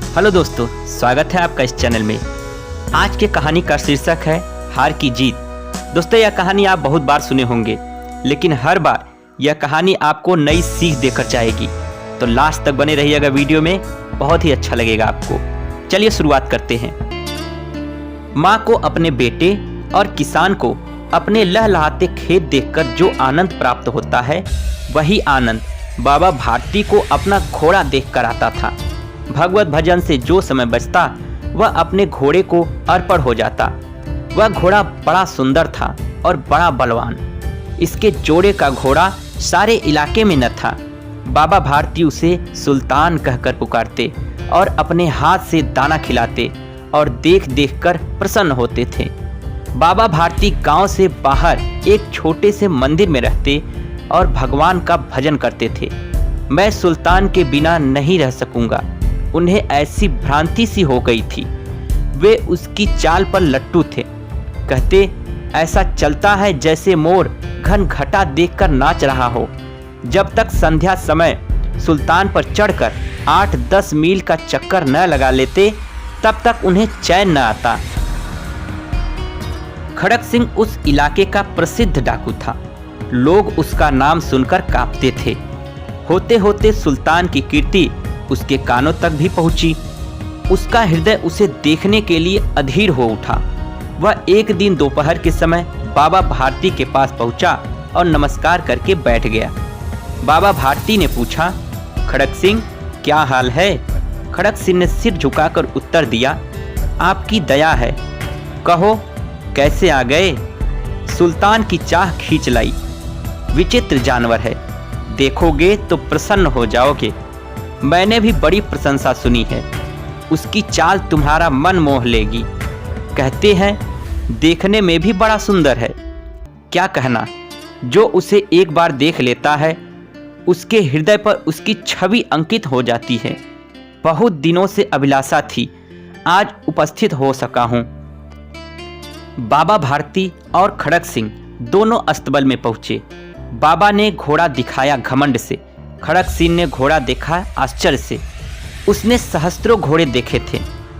Hello दोस्तों, स्वागत है आपका इस चैनल में। आज की कहानी का शीर्षक है हार की जीत। दोस्तों, यह कहानी आप बहुत बार सुने होंगे, लेकिन हर बार यह कहानी आपको नई सीख देकर जाएगी। तो लास्ट तक बने रहिएगा वीडियो में, बहुत ही अच्छा लगेगा आपको। चलिए शुरुआत करते हैं। माँ को अपने बेटे और किसान को अपने लहलहाते खेत देखकर जो आनंद प्राप्त होता है, वही आनंद बाबा भारती को अपना घोड़ा देखकर आता था। भगवत भजन से जो समय बचता, वह अपने घोड़े को अर्पण हो जाता। वह घोड़ा बड़ा सुंदर था और बड़ा बलवान। इसके जोड़े का घोड़ा सारे इलाके में न था। बाबा भारती उसे सुल्तान कहकर पुकारते और अपने हाथ से दाना खिलाते और देख देख कर प्रसन्न होते थे। बाबा भारती गांव से बाहर एक छोटे से मंदिर में रहते और भगवान का भजन करते थे। मैं सुल्तान के बिना नहीं रह सकूंगा। उन्हें ऐसी भ्रांति सी हो गई थी। वे उसकी चाल पर लट्टू थे। कहते, ऐसा चलता है जैसे मोर घन घटा देखकर नाच रहा हो। जब तक संध्या समय सुल्तान पर चढ़कर 8-10 मील का चक्कर न लगा लेते, तब तक उन्हें चैन न आता। खड़क सिंह उस इलाके का प्रसिद्ध डाकू था। लोग उसका नाम सुनकर कांपते थे। होते होते सुल्तान की कीर्ति उसके कानों तक भी पहुंची। उसका हृदय उसे देखने के लिए अधीर हो उठा। वह एक दिन दोपहर के समय बाबा भारती के पास पहुंचा और नमस्कार करके बैठ गया। बाबा भारती ने पूछा, खड़क सिंह, क्या हाल है? खड़क सिंह ने सिर झुकाकर उत्तर दिया, आपकी दया है। कहो, कैसे आ गए? सुल्तान की चाह खींच लाई। विचित्र जानवर है, देखोगे तो प्रसन्न हो जाओगे। मैंने भी बड़ी प्रशंसा सुनी है। उसकी चाल तुम्हारा मन मोह लेगी। कहते हैं देखने में भी बड़ा सुंदर है। क्या कहना, जो उसे एक बार देख लेता है, उसके हृदय पर उसकी छवि अंकित हो जाती है। बहुत दिनों से अभिलाषा थी, आज उपस्थित हो सका हूँ। बाबा भारती और खड़क सिंह दोनों अस्तबल में पहुंचे। बाबा ने घोड़ा दिखाया घमंड से। खड़क सिंह ने घोड़ा देखा आश्चर्य से। उसने सहस्त्रों घोड़े देखे थे,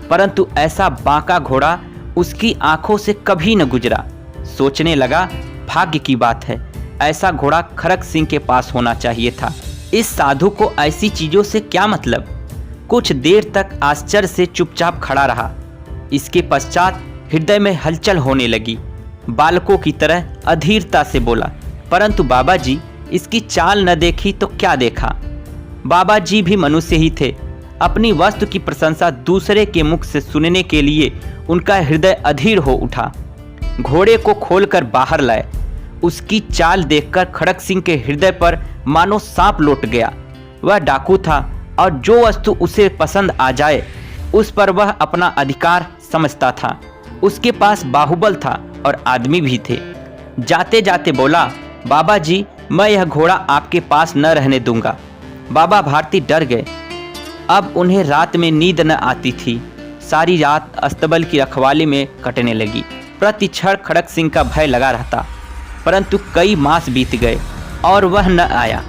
परंतु ऐसा बांका घोड़ा उसकी आंखों से कभी न गुजरा। सोचने लगा, भाग्य की बात है, ऐसा घोड़ा खड़क सिंह के पास होना चाहिए था। इस साधु को ऐसी चीजों से क्या मतलब? कुछ देर तक आश्चर्य से चुपचाप खड़ा रहा। इसके पश्चात हृदय में हलचल होने लगी। बालकों की तरह अधीरता से बोला, परंतु बाबा जी, इसकी चाल न देखी तो क्या देखा? बाबा जी भी मनुष्य ही थे। अपनी वस्तु की प्रशंसा दूसरे के मुख से सुनने के लिए उनका हृदय अधीर हो उठा। घोड़े को खोलकर बाहर लाए। उसकी चाल देखकर खड़क सिंह के हृदय पर मानो सांप लौट गया। वह डाकू था और जो वस्तु उसे पसंद आ जाए, उस पर वह अपना अधिकार समझता था। उसके पास बाहुबल था और आदमी भी थे। जाते जाते बोला, बाबा जी, मैं यह घोड़ा आपके पास न रहने दूंगा। बाबा भारती डर गए। अब उन्हें रात में नींद न आती थी। सारी रात अस्तबल की रखवाली में कटने लगी। प्रति क्षण खड़क सिंह का भय लगा रहता, परंतु कई मास बीत गए और वह न आया।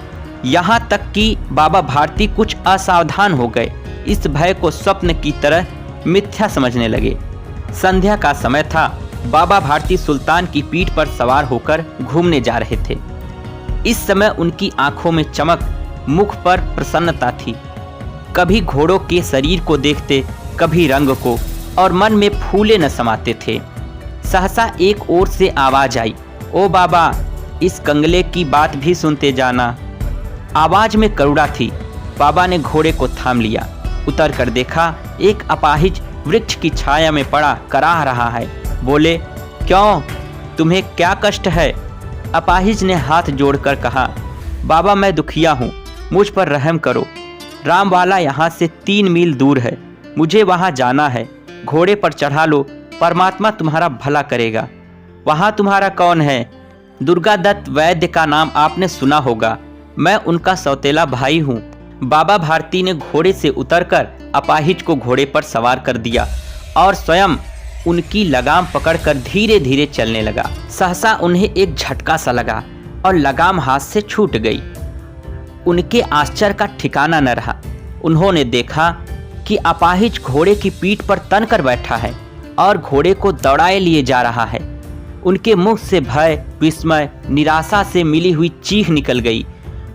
यहाँ तक कि बाबा भारती कुछ असावधान हो गए। इस भय को स्वप्न की तरह मिथ्या समझने लगे। संध्या का समय था। बाबा भारती सुल्तान की पीठ पर सवार होकर घूमने जा रहे थे। इस समय उनकी आंखों में चमक, मुख पर प्रसन्नता थी। कभी घोड़ों के शरीर को देखते, कभी रंग को, और मन में फूले न समाते थे। सहसा एक ओर से आवाज आई, ओ बाबा, इस कंगले की बात भी सुनते जाना। आवाज में करुणा थी। बाबा ने घोड़े को थाम लिया। उतर कर देखा, एक अपाहिज वृक्ष की छाया में पड़ा कराह रहा है। बोले, क्यों, तुम्हें क्या कष्ट है? अपाहिज ने हाथ जोड़कर कहा, बाबा, मैं दुखिया हूँ, मुझ पर रहम करो। रामवाला यहाँ से 3 मील दूर है। मुझे वहाँ जाना है। घोड़े पर चढ़ा लो, परमात्मा तुम्हारा भला करेगा। वहाँ तुम्हारा कौन है? दुर्गा दत्त वैद्य का नाम आपने सुना होगा। मैं उनका सौतेला भाई हूँ। बाबा भारती ने घोड़े से उतरकर अपाहिज को घोड़े पर सवार कर दिया और स्वयं उनकी लगाम पकड़कर धीरे धीरे चलने लगा। सहसा उन्हें एक झटका सा लगा और लगाम हाथ से छूट गई। उनके आश्चर्य का ठिकाना न रहा। उन्होंने देखा कि अपाहिज घोड़े की पीठ पर तन कर बैठा है और घोड़े को दौड़ाए लिए जा रहा है। उनके मुख से भय, विस्मय, निराशा से मिली हुई चीख निकल गई।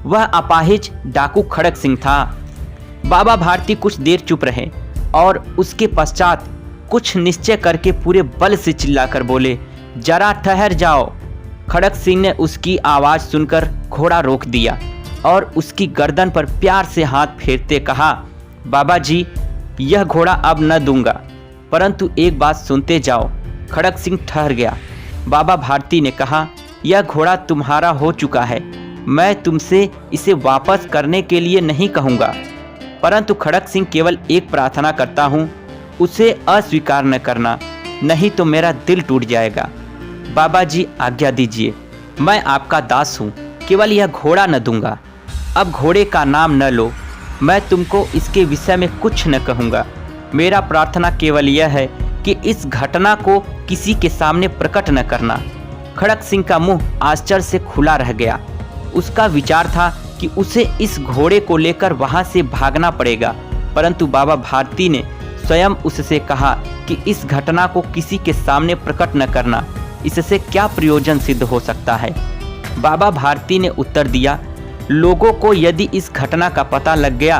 वह अपाहिज डाकू खड़क सिंह था। बाबा भारती कुछ देर चुप रहे और उसके पश्चात कुछ निश्चय करके पूरे बल से चिल्लाकर बोले, जरा ठहर जाओ। खड़क सिंह ने उसकी आवाज़ सुनकर घोड़ा रोक दिया और उसकी गर्दन पर प्यार से हाथ फेरते कहा, बाबा जी, यह घोड़ा अब न दूंगा, परंतु एक बात सुनते जाओ। खड़क सिंह ठहर गया। बाबा भारती ने कहा, यह घोड़ा तुम्हारा हो चुका है, मैं तुमसे इसे वापस करने के लिए नहीं कहूँगा, परंतु खड़क सिंह केवल एक प्रार्थना करता हूँ, उसे अस्वीकार न करना, नहीं तो मेरा दिल टूट जाएगा। बाबा जी आज्ञा दीजिए, मैं आपका दास हूँ, केवल यह घोड़ा न दूंगा। अब घोड़े का नाम न लो, मैं तुमको इसके विषय में कुछ न कहूँगा। मेरा प्रार्थना केवल यह है कि इस घटना को किसी के सामने प्रकट न करना। खड़क सिंह का मुंह आश्चर्य से खुला रह गया। उसका विचार था कि उसे इस घोड़े को लेकर वहां से भागना पड़ेगा, परंतु बाबा भारती ने स्वयं उससे कहा कि इस घटना को किसी के सामने प्रकट न करना, इससे क्या प्रयोजन सिद्ध हो सकता है। बाबा भारती ने उत्तर दिया, लोगों को यदि इस घटना का पता लग गया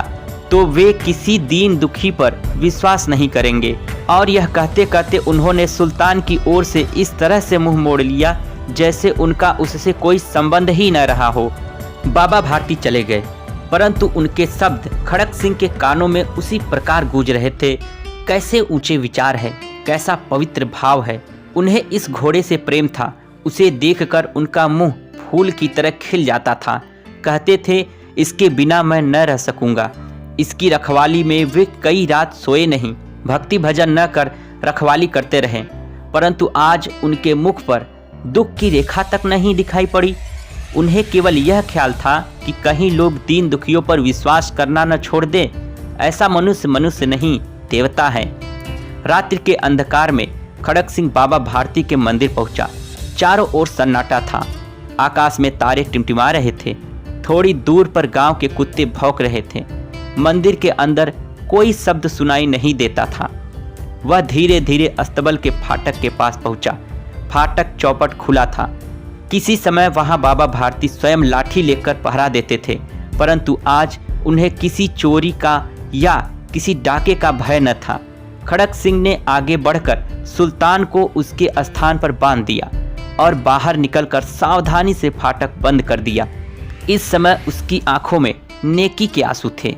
तो वे किसी दीन दुखी पर विश्वास नहीं करेंगे। और यह कहते कहते उन्होंने सुल्तान की ओर से इस तरह से मुंह मोड़ लिया जैसे उनका उससे कोई संबंध ही न रहा हो। बाबा भारती चले गए, परंतु उनके शब्द खड़क सिंह के कानों में उसी प्रकार गूंज रहे थे। कैसे ऊंचे विचार है, कैसा पवित्र भाव है। उन्हें इस घोड़े से प्रेम था। उसे देखकर उनका मुंह फूल की तरह खिल जाता था। कहते थे, इसके बिना मैं न रह सकूंगा। इसकी रखवाली में वे कई रात सोए नहीं, भक्ति भजन न कर रखवाली करते रहे, परंतु आज उनके मुख पर दुख की रेखा तक नहीं दिखाई पड़ी। उन्हें केवल यह ख्याल था कि कहीं लोग दीन दुखियों पर विश्वास करना न छोड़ दें। ऐसा मनुष्य मनुष्य नहीं, देवता है। रात्रि के अंधकार में खड़क सिंह बाबा भारती के मंदिर पहुंचा। चारों ओर सन्नाटा था। आकाश में तारे टिमटिमा रहे थे। थोड़ी दूर पर गांव के कुत्ते भौंक रहे थे। मंदिर के अंदर कोई शब्द सुनाई नहीं देता था। वह धीरे धीरे अस्तबल के फाटक के पास पहुंचा। फाटक चौपट खुला था। किसी समय वहां बाबा भारती स्वयं लाठी लेकर पहरा देते थे, परंतु आज उन्हें किसी चोरी का या किसी डाके का भय न था। खड़क सिंह ने आगे बढ़कर सुल्तान को उसके स्थान पर बांध दिया और बाहर निकलकर सावधानी से फाटक बंद कर दिया। इस समय उसकी आंखों में नेकी के आंसू थे।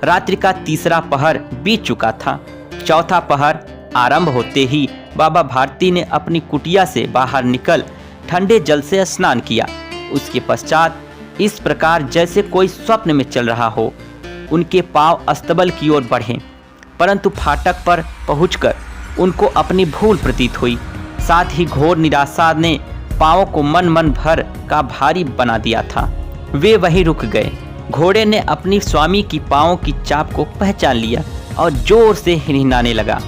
रात्रि का तीसरा पहर बीत चुका था। चौथा पहर आरंभ होते ही बाबा भारती ने अपनी कुटिया से बाहर निकल ठंडे जल से स्नान किया। उसके पश्चात इस प्रकार जैसे कोई स्वप्न में चल रहा हो, उनके पांव अस्तबल की ओर बढ़े, परंतु फाटक पर पहुंचकर उनको अपनी भूल प्रतीत हुई। साथ ही घोर निराशा ने पांवों को मन भर का भारी बना दिया था। वे वहीं रुक गए। घोड़े ने अपनी स्वामी की पांवों की चाप को पहचान लिया और जोर से हिनहिनाने लगा।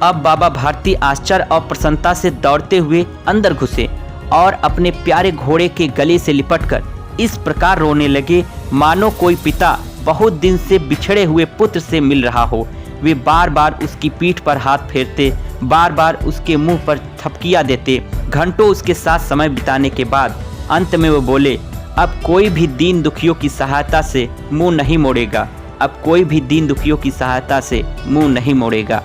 अब बाबा भारती आश्चर्य और प्रसन्नता से दौड़ते हुए अंदर घुसे और अपने प्यारे घोड़े के गले से लिपटकर इस प्रकार रोने लगे मानो कोई पिता बहुत दिन से बिछड़े हुए पुत्र से मिल रहा हो। वे बार बार उसकी पीठ पर हाथ फेरते, बार बार उसके मुंह पर थपकियां देते। घंटों उसके साथ समय बिताने के बाद अंत में वो बोले, अब कोई भी दीन दुखियों की सहायता से मुंह नहीं मोड़ेगा। अब कोई भी दीन दुखियों की सहायता से मुंह नहीं मोड़ेगा।